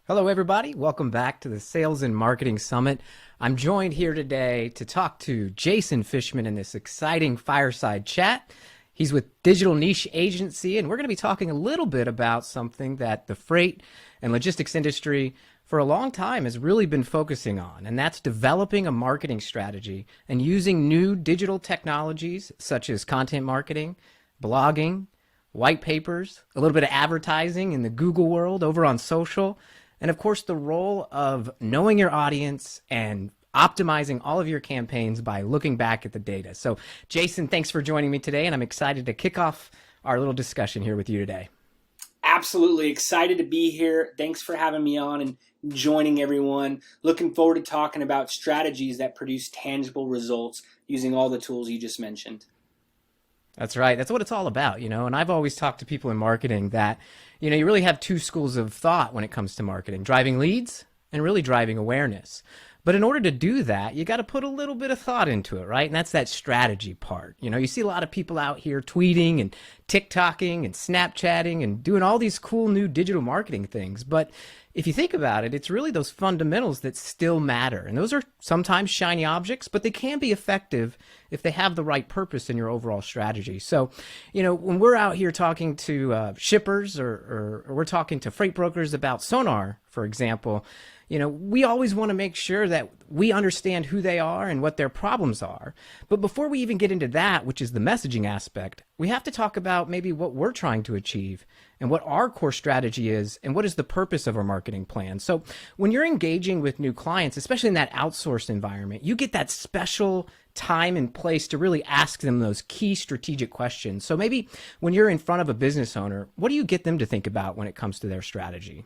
Hello, everybody. Welcome back to the Sales and Marketing Summit. I'm joined here today to talk to Jason Fishman in this exciting fireside chat. He's with Digital Niche Agency, and we're going to be talking a little bit about something that the freight and logistics industry for a long time has really been focusing on, and that's developing a marketing strategy and using new digital technologies such as content marketing, blogging, white papers, a little bit of advertising in the Google world over on social, and of course the role of knowing your audience and optimizing all of your campaigns by looking back at the data. So Jason, thanks for joining me today, and I'm excited to kick off our little discussion here with you today. Absolutely excited to be here. Thanks for having me on and joining everyone. Looking forward to talking about strategies that produce tangible results using all the tools you just mentioned. That's right. That's what it's all about, and I've always talked to people in marketing that, you really have two schools of thought when it comes to marketing: driving leads and really driving awareness. But in order to do that, you got to put a little bit of thought into it, right? And that's that strategy part. You see a lot of people out here tweeting and TikToking and Snapchatting and doing all these cool new digital marketing things. But if you think about it, it's really those fundamentals that still matter. And those are sometimes shiny objects, but they can be effective if they have the right purpose in your overall strategy. So, when we're out here talking to shippers or we're talking to freight brokers about SONAR, for example, we always want to make sure that we understand who they are and what their problems are. But before we even get into that, which is the messaging aspect, we have to talk about maybe what we're trying to achieve and what our core strategy is and what is the purpose of our marketing plan. So when you're engaging with new clients, especially in that outsourced environment, you get that special time and place to really ask them those key strategic questions. So maybe when you're in front of a business owner, what do you get them to think about when it comes to their strategy?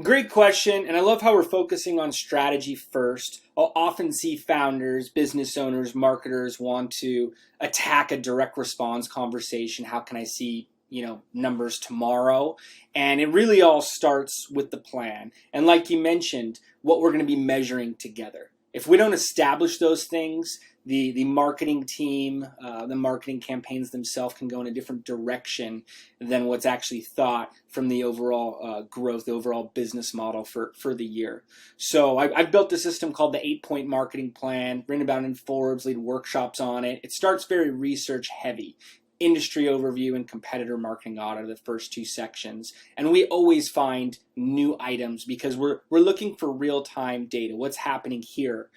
Great question, and I love how we're focusing on strategy first. I'll often see founders, business owners, marketers want to attack a direct response conversation. How can I see, numbers tomorrow? And it really all starts with the plan. And like you mentioned, what we're going to be measuring together. If we don't establish those things, the marketing team, the marketing campaigns themselves can go in a different direction than what's actually thought from the overall growth, the overall business model for the year. So I've built a system called the 8-point marketing plan, written about in Forbes, lead workshops on it. It starts very research heavy. Industry overview and competitor marketing audit are the first two sections. And we always find new items because we're looking for real-time data. What's happening here,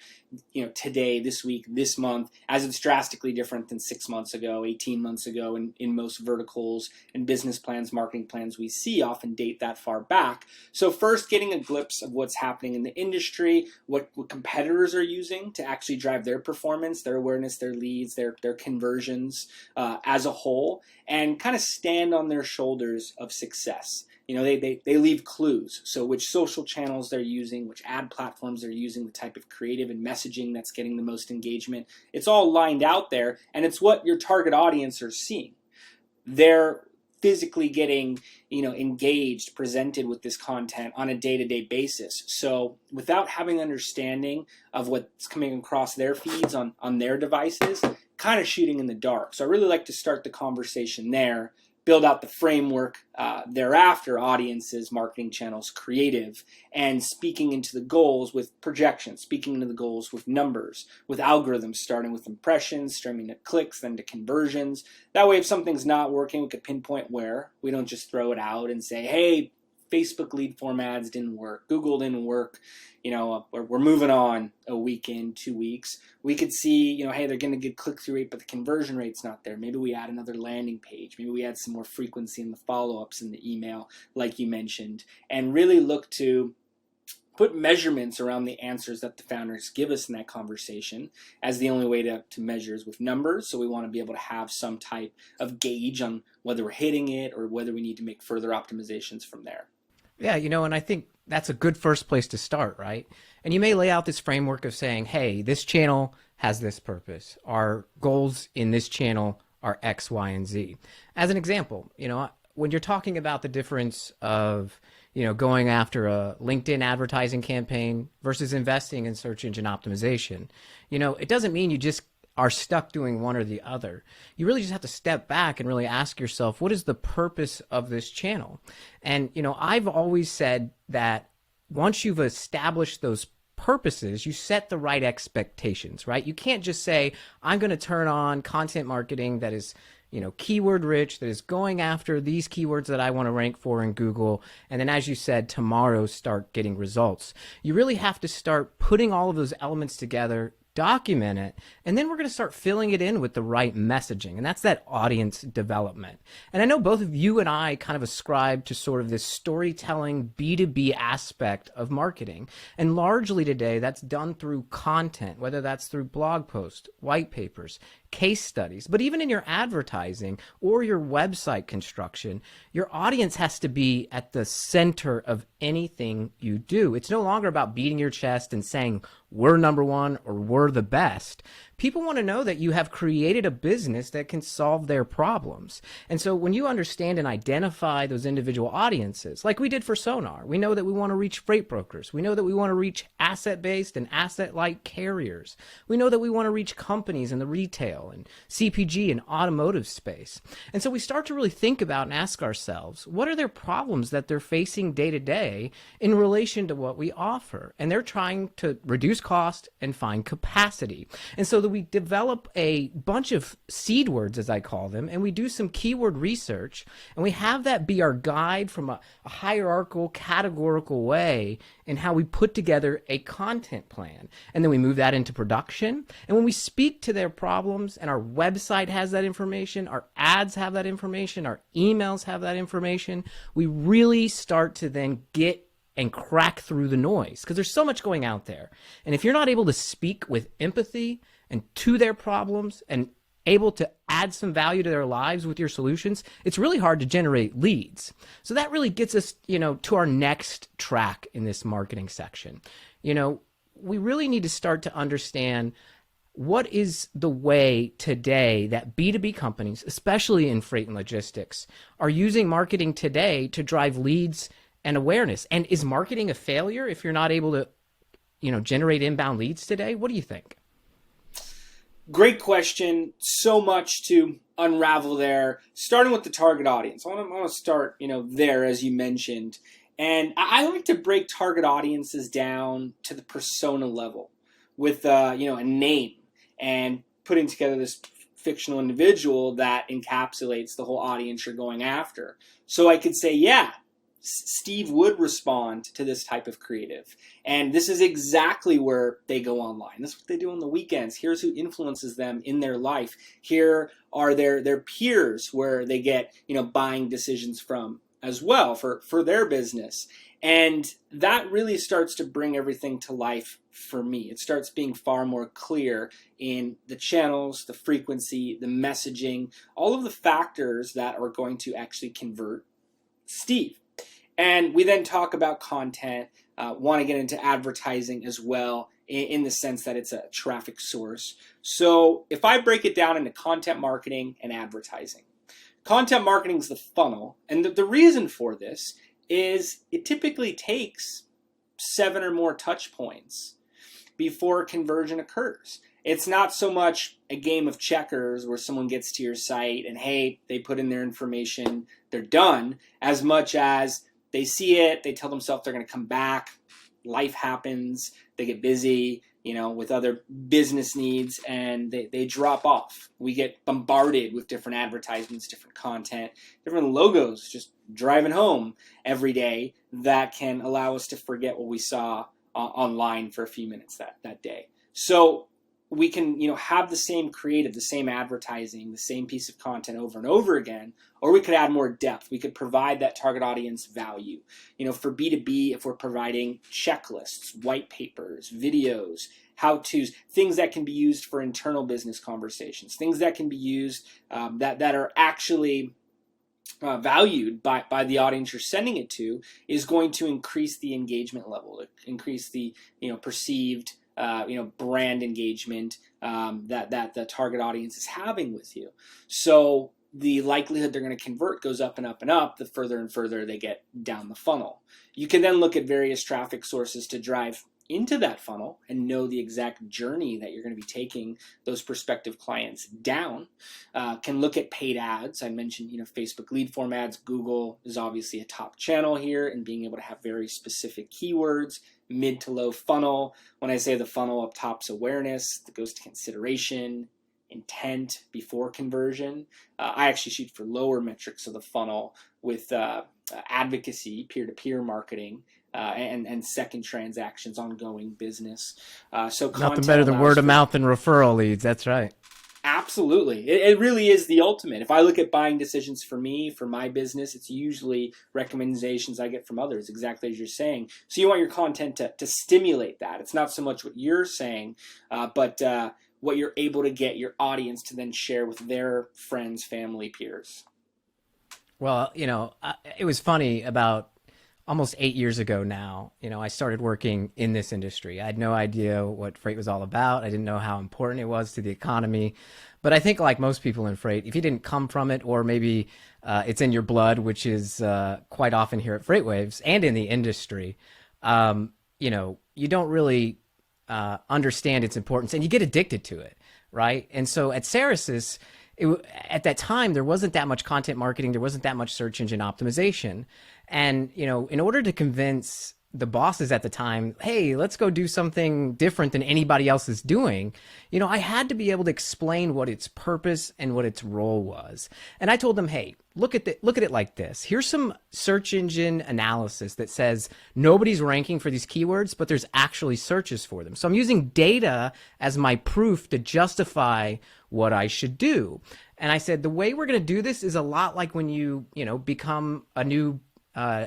today, this week, this month, as it's drastically different than 6 months ago, 18 months ago in most verticals and business plans, marketing plans we see often date that far back. So first, getting a glimpse of what's happening in the industry, what competitors are using to actually drive their performance, their awareness, their leads, their conversions as a whole, and kind of stand on their shoulders of success. They leave clues. So which social channels they're using, which ad platforms they're using, the type of creative and messaging that's getting the most engagement. It's all lined out there, and it's what your target audience are seeing. They're physically getting, engaged, presented with this content on a day-to-day basis. So without having understanding of what's coming across their feeds on their devices, kind of shooting in the dark. So I really like to start the conversation there, build out the framework thereafter, audiences, marketing channels, creative, and speaking into the goals with projections, speaking into the goals with numbers, with algorithms, starting with impressions, streaming to clicks, then to conversions. That way, if something's not working, we could pinpoint where. We don't just throw it out and say, hey, Facebook lead form ads didn't work, Google didn't work, we're moving on a week in, 2 weeks. We could see, hey, they're getting a good click-through rate, but the conversion rate's not there. Maybe we add another landing page. Maybe we add some more frequency in the follow-ups in the email, like you mentioned, and really look to put measurements around the answers that the founders give us in that conversation, as the only way to measure is with numbers. So we want to be able to have some type of gauge on whether we're hitting it or whether we need to make further optimizations from there. Yeah, and I think that's a good first place to start, right? And you may lay out this framework of saying, hey, this channel has this purpose. Our goals in this channel are X, Y, and Z. As an example, when you're talking about the difference of, going after a LinkedIn advertising campaign versus investing in search engine optimization, it doesn't mean you just are stuck doing one or the other. You really just have to step back and really ask yourself, what is the purpose of this channel? And, I've always said that once you've established those purposes, you set the right expectations, right? You can't just say, I'm going to turn on content marketing that is, keyword rich, that is going after these keywords that I want to rank for in Google. And then, as you said, tomorrow start getting results. You really have to start putting all of those elements together, document it, and then we're going to start filling it in with the right messaging. And that's that audience development. And I know both of you and I kind of ascribe to sort of this storytelling B2B aspect of marketing. And largely today, that's done through content, whether that's through blog posts, white papers, case studies. But even in your advertising or your website construction, your audience has to be at the center of anything you do. It's no longer about beating your chest and saying, we're number one or we're the best. People want to know that you have created a business that can solve their problems. And so when you understand and identify those individual audiences, like we did for SONAR, we know that we want to reach freight brokers. We know that we want to reach asset-based and asset-light carriers. We know that we want to reach companies in the retail and CPG and automotive space. And so we start to really think about and ask ourselves, what are their problems that they're facing day to day in relation to what we offer? And they're trying to reduce cost and find capacity. And so that we develop a bunch of seed words, as I call them, and we do some keyword research, and we have that be our guide from a hierarchical, categorical way in how we put together a content plan. And then we move that into production. And when we speak to their problems, and our website has that information, our ads have that information, our emails have that information, we really start to then get and crack through the noise, because there's so much going out there. And if you're not able to speak with empathy and to their problems and able to add some value to their lives with your solutions, it's really hard to generate leads. So that really gets us, to our next track in this marketing section. We really need to start to understand what is the way today that B2B companies, especially in freight and logistics, are using marketing today to drive leads and awareness. And is marketing a failure if you're not able to, generate inbound leads today? What do you think? Great question. So much to unravel there. Starting with the target audience. I want to start, there, as you mentioned. And I like to break target audiences down to the persona level with, a name, and putting together this fictional individual that encapsulates the whole audience you're going after. So I could say, yeah, Steve would respond to this type of creative. And this is exactly where they go online. This is what they do on the weekends. Here's who influences them in their life. Here are their peers where they get, buying decisions from as well for their business. And that really starts to bring everything to life for me. It starts being far more clear in the channels, the frequency, the messaging, all of the factors that are going to actually convert Steve. And we then talk about content, want to get into advertising as well, in the sense that it's a traffic source. So if I break it down into content marketing and advertising, content marketing is the funnel. And the reason for this is it typically takes 7 or more touch points before conversion occurs. It's not so much a game of checkers where someone gets to your site and, hey, they put in their information, they're done, as much as they see it, they tell themselves they're going to come back, life happens, they get busy, with other business needs, and they drop off. We get bombarded with different advertisements, different content, different logos just driving home every day that can allow us to forget what we saw online for a few minutes that day. So we can, have the same creative, the same advertising, the same piece of content over and over again, or we could add more depth. We could provide that target audience value. For B2B, if we're providing checklists, white papers, videos, how-tos, things that can be used for internal business conversations, things that can be used that are actually valued by the audience you're sending it to, is going to increase the engagement level, increase the perceived brand engagement that the target audience is having with you. So the likelihood they're going to convert goes up and up and up the further and further they get down the funnel. You can then look at various traffic sources to drive into that funnel and know the exact journey that you're going to be taking those prospective clients down. Can look at paid ads. I mentioned, Facebook lead form ads. Google is obviously a top channel here, and being able to have very specific keywords, mid to low funnel. When I say the funnel, up top's awareness, that goes to consideration, intent before conversion. I actually shoot for lower metrics of the funnel with advocacy, peer-to-peer marketing, and second transactions, ongoing business. So Nothing better than word of mouth and referral leads. That's right. Absolutely. It really is the ultimate. If I look at buying decisions for me, for my business, it's usually recommendations I get from others, exactly as you're saying. So you want your content to stimulate that. It's not so much what you're saying, but what you're able to get your audience to then share with their friends, family, peers. Well, it was funny about almost 8 years ago now, I started working in this industry. I had no idea what freight was all about. I didn't know how important it was to the economy. But I think like most people in freight, if you didn't come from it, or maybe it's in your blood, which is quite often here at FreightWaves and in the industry, you don't really understand its importance, and you get addicted to it, right? And so at Ceresis, at that time, there wasn't that much content marketing. There wasn't that much search engine optimization. And, in order to convince the bosses at the time, hey, let's go do something different than anybody else is doing, I had to be able to explain what its purpose and what its role was. And I told them, hey, look at it like this. Here's some search engine analysis that says nobody's ranking for these keywords, but there's actually searches for them. So I'm using data as my proof to justify what I should do. And I said, the way we're going to do this is a lot like when you become a new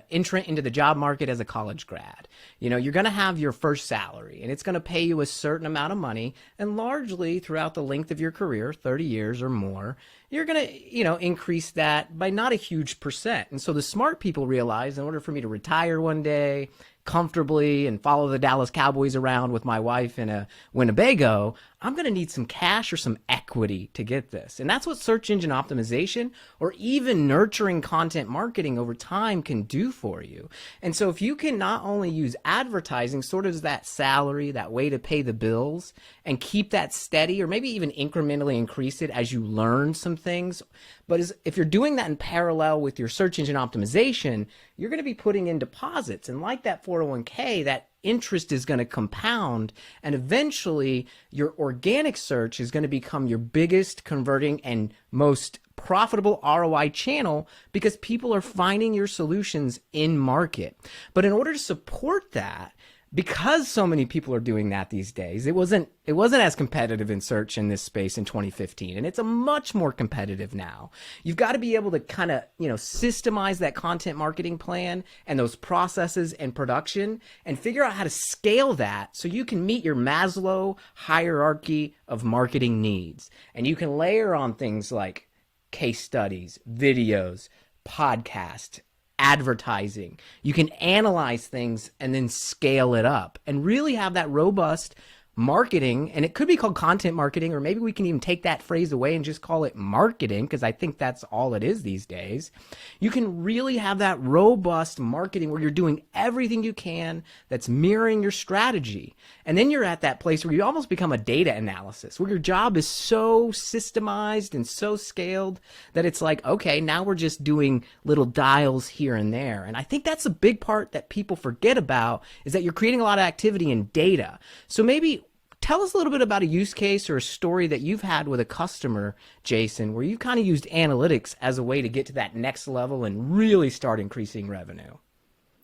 entrant into the job market as a college grad. You're going to have your first salary, and it's going to pay you a certain amount of money. And largely throughout the length of your career, 30 years or more, you're going to, increase that by not a huge percent. And so the smart people realize in order for me to retire one day comfortably and follow the Dallas Cowboys around with my wife in a Winnebago, I'm going to need some cash or some equity to get this. And that's what search engine optimization or even nurturing content marketing over time can do for you. And so if you can not only use advertising sort of as that salary, that way to pay the bills, and keep that steady, or maybe even incrementally increase it as you learn some things, but if you're doing that in parallel with your search engine optimization, you're going to be putting in deposits. And like that 401k, that interest is going to compound, and eventually your organic search is going to become your biggest converting and most profitable ROI channel, because people are finding your solutions in market. But in order to support that, because so many people are doing that these days, it wasn't as competitive in search in this space in 2015, and it's a much more competitive now. You've got to be able to kind of, systemize that content marketing plan and those processes and production, and figure out how to scale that so you can meet your Maslow hierarchy of marketing needs. And you can layer on things like case studies, videos, podcasts, advertising. You can analyze things and then scale it up and really have that robust marketing. And it could be called content marketing, or maybe we can even take that phrase away and just call it marketing, because I think that's all it is these days. You can really have that robust marketing where you're doing everything you can that's mirroring your strategy. And then you're at that place where you almost become a data analysis, where your job is so systemized and so scaled that it's like, okay, now we're just doing little dials here and there. And I think that's a big part that people forget about, is that you're creating a lot of activity in data. So maybe tell us a little bit about a use case or a story that you've had with a customer, Jason, where you've kind of used analytics as a way to get to that next level and really start increasing revenue.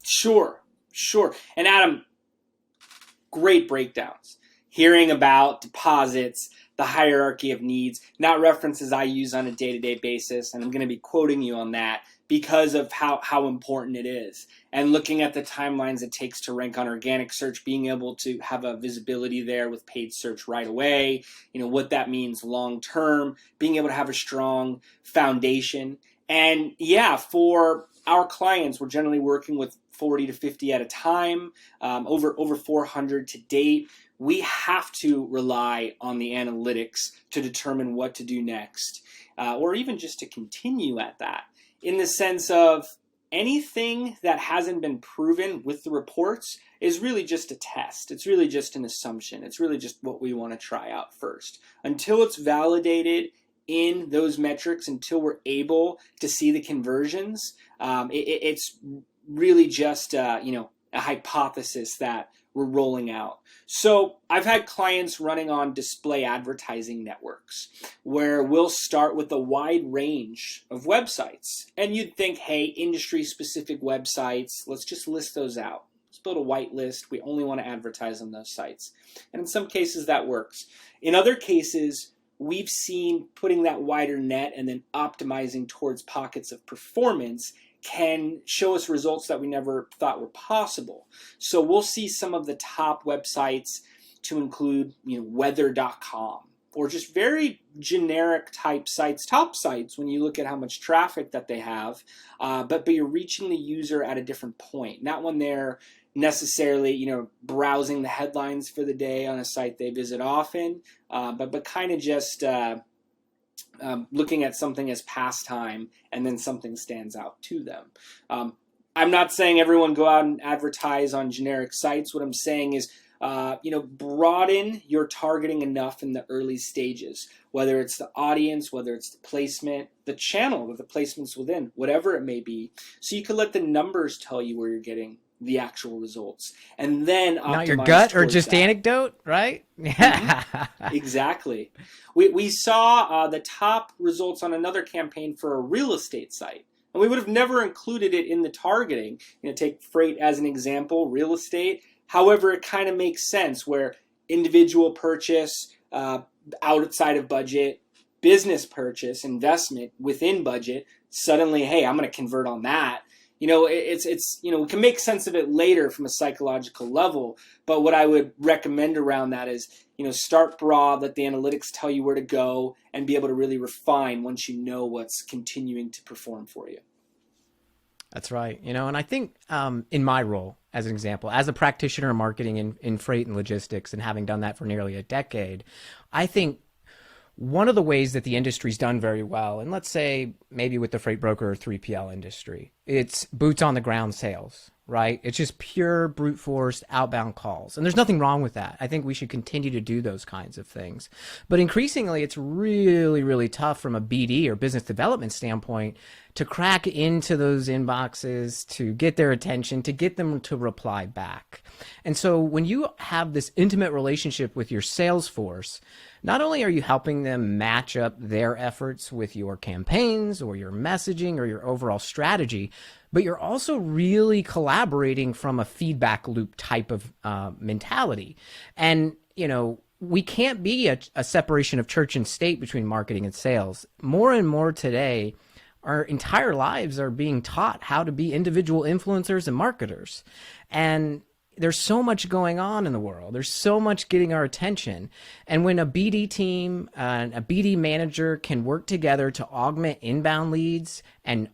Sure. And Adam, great breakdowns. Hearing about deposits, the hierarchy of needs, not references I use on a day-to-day basis, and I'm going to be quoting you on that because of how important it is. And looking at the timelines it takes to rank on organic search, being able to have a visibility there with paid search right away, what that means long term, being able to have a strong foundation. And yeah, for our clients, we're generally working with 40 to 50 at a time, over 400 to date. We have to rely on the analytics to determine what to do next, or even just to continue at that, in the sense of anything that hasn't been proven with the reports is really just a test. It's really just an assumption. It's really just what we want to try out first. Until it's validated in those metrics, until we're able to see the conversions, it's really just a hypothesis that we're rolling out. So I've had clients running on display advertising networks where we'll start with a wide range of websites. And you'd think, hey, industry specific websites, let's just list those out. Let's build a white list. We only want to advertise on those sites. And in some cases that works. In other cases, we've seen putting that wider net and then optimizing towards pockets of performance can show us results that we never thought were possible. So we'll see some of the top websites to include, weather.com, or just very generic type sites, top sites when you look at how much traffic that they have, but you're reaching the user at a different point, not when they're necessarily, browsing the headlines for the day on a site they visit often, but kind of just looking at something as pastime, and then something stands out to them. I'm not saying everyone go out and advertise on generic sites. What I'm saying is, broaden your targeting enough in the early stages, whether it's the audience, whether it's the placement, the channel or the placements within, whatever it may be. So you can let the numbers tell you where you're getting the actual results, and then not your gut or just anecdote, right? Mm-hmm. Exactly. We saw the top results on another campaign for a real estate site, and we would have never included it in the targeting. Take freight as an example, real estate. However, it kind of makes sense where individual purchase, outside of budget, business purchase, investment within budget. Suddenly, hey, I'm going to convert on that. It's we can make sense of it later from a psychological level, but what I would recommend around that is, start broad, let the analytics tell you where to go, and be able to really refine once you know what's continuing to perform for you. That's right. And I think in my role, as an example, as a practitioner of marketing in freight and logistics, and having done that for nearly a decade, I think one of the ways that the industry's done very well, and let's say maybe with the freight broker or 3PL industry, it's boots on the ground sales, right? It's just pure brute force outbound calls. And there's nothing wrong with that. I think we should continue to do those kinds of things. But increasingly, it's really, really tough from a BD or business development standpoint to crack into those inboxes, to get their attention, to get them to reply back. And so when you have this intimate relationship with your sales force, not only are you helping them match up their efforts with your campaigns or your messaging or your overall strategy, but you're also really collaborating from a feedback loop type of mentality. And, we can't be a separation of church and state between marketing and sales. More and more today, our entire lives are being taught how to be individual influencers and marketers. And there's so much going on in the world. There's so much getting our attention. And when a BD team and a BD manager can work together to augment inbound leads and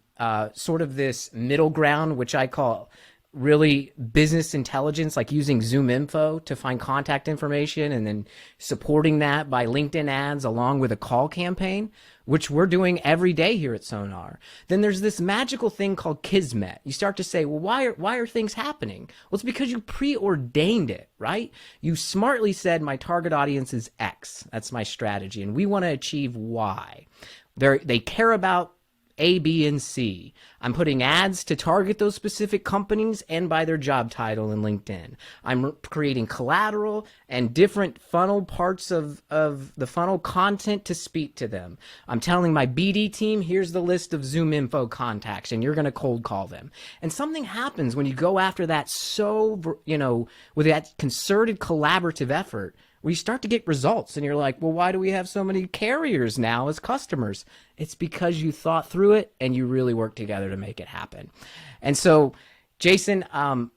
sort of this middle ground, which I call really business intelligence, like using Zoom info to find contact information and then supporting that by LinkedIn ads along with a call campaign, which we're doing every day here at SONAR, then there's this magical thing called Kismet. You start to say, well, why are things happening? Well, it's because you preordained it, right? You smartly said, my target audience is X. That's my strategy. And we want to achieve Y. They care about A, B, and C. I'm putting ads to target those specific companies and by their job title in LinkedIn. I'm creating collateral and different funnel parts of the funnel content to speak to them. I'm telling my BD team, here's the list of Zoom info contacts, and you're going to cold call them. And something happens when you go after that with that concerted collaborative effort, we start to get results, and you're like, well, why do we have so many carriers now as customers? It's because you thought through it and you really worked together to make it happen. And so, Jason, I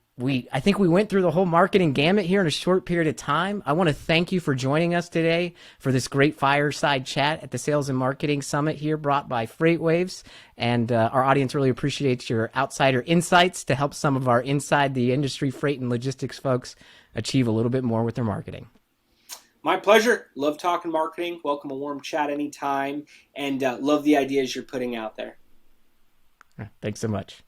think we went through the whole marketing gamut here in a short period of time. I want to thank you for joining us today for this great fireside chat at the Sales and Marketing Summit here brought by FreightWaves. And our audience really appreciates your outsider insights to help some of our inside the industry freight and logistics folks achieve a little bit more with their marketing. My pleasure. Love talking marketing. Welcome a warm chat anytime. And love the ideas you're putting out there. Thanks so much.